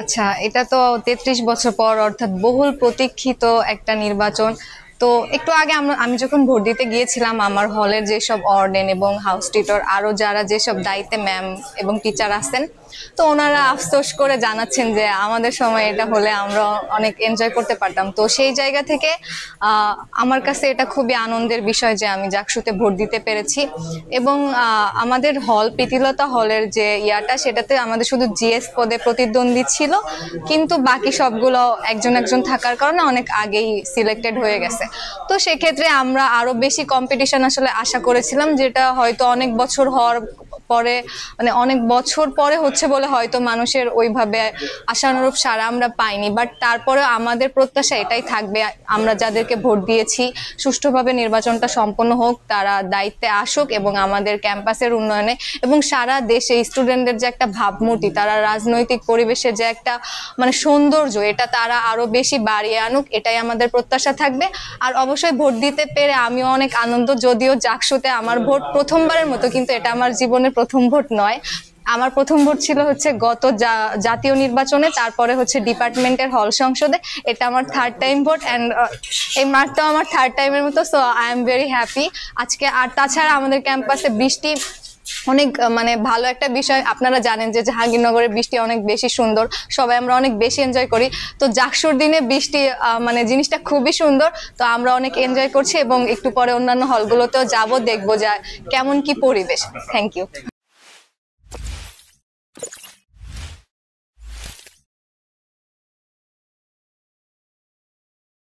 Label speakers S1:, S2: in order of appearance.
S1: আচ্ছা, এটা তো ৩৩ বছর পর অর্থাৎ বহুল প্রতীক্ষিত একটা নির্বাচন। তো একটু আগে আমি যখন ভোট দিতে গিয়েছিলাম, আমার হলের যেসব ওয়ার্ডেন এবং হাউস টিউটর আরো যারা যেসব দায়িত্বে ম্যাম এবং টিচার আছেন, তো ওনারা আফসোস করে জানাচ্ছেন যে আমাদের সময় এটা হলে আমরা অনেক এনজয় করতে পারতাম। তো সেই জায়গা থেকে আহ, আমার কাছে এটা খুবই আনন্দের বিষয় যে আমি জাকসুতে ভোট দিতে পেরেছি। এবং আমাদের হল প্রীতিলতা হলের যে ইয়াটা, সেটাতে আমাদের শুধু জিএস পদে প্রতিদ্বন্দ্বী ছিল, কিন্তু বাকি সবগুলো একজন একজন থাকার কারণে অনেক আগেই সিলেক্টেড হয়ে গেছে। তো সেক্ষেত্রে আমরা আরো বেশি কম্পিটিশন আসলে আশা করেছিলাম, যেটা হয়তো অনেক বছর হওয়ার পরে, মানে অনেক বছর পরে হচ্ছে বলে হয়তো মানুষের ওইভাবে আশানুরূপ সাড়া আমরা পাইনি। বাট তারপরে আমাদের প্রত্যাশা এটাই থাকবে, আমরা যাদেরকে ভোট দিয়েছি সুষ্ঠুভাবে নির্বাচনটা সম্পন্ন হোক, তারা দায়িত্বে আসুক এবং আমাদের ক্যাম্পাসের উন্নয়নে এবং সারা দেশে স্টুডেন্টদের যে একটা ভাবমূর্তি, তারা রাজনৈতিক পরিবেশে যে একটা মানে সৌন্দর্য, এটা তারা আরো বেশি বাড়িয়ে আনুক, এটাই আমাদের প্রত্যাশা থাকবে। আর অবশ্যই ভোট দিতে পেরে আমিও অনেক আনন্দ, যদিও জাকসুতে আমার ভোট প্রথমবারের মতো, কিন্তু এটা আমার জীবনের প্রথম ভোট নয়। আমার প্রথম ভোট ছিল হচ্ছে গত জাতীয় নির্বাচনে, তারপরে হচ্ছে ডিপার্টমেন্টের হল সংসদে। এটা আমার থার্ড টাইম ভোট, অ্যান্ড এই মার্চটাও আমার থার্ড টাইমের মতো। So I am very happy আজকে। আর তাছাড়া আমাদের ক্যাম্পাসে বৃষ্টি অনেক মানে ভালো একটা বিষয়। আপনারা জানেন যে জাহাঙ্গীরনগরের বৃষ্টি অনেক বেশি সুন্দর, সবাই আমরা অনেক বেশি এনজয় করি। তো জাকসুর দিনে বৃষ্টি মানে জিনিসটা খুবই সুন্দর। তো আমরা অনেক এনজয় করছি এবং একটু পরে অন্যান্য হলগুলোতেও যাব, দেখবো যে কেমন কি পরিবেশ। Thank you.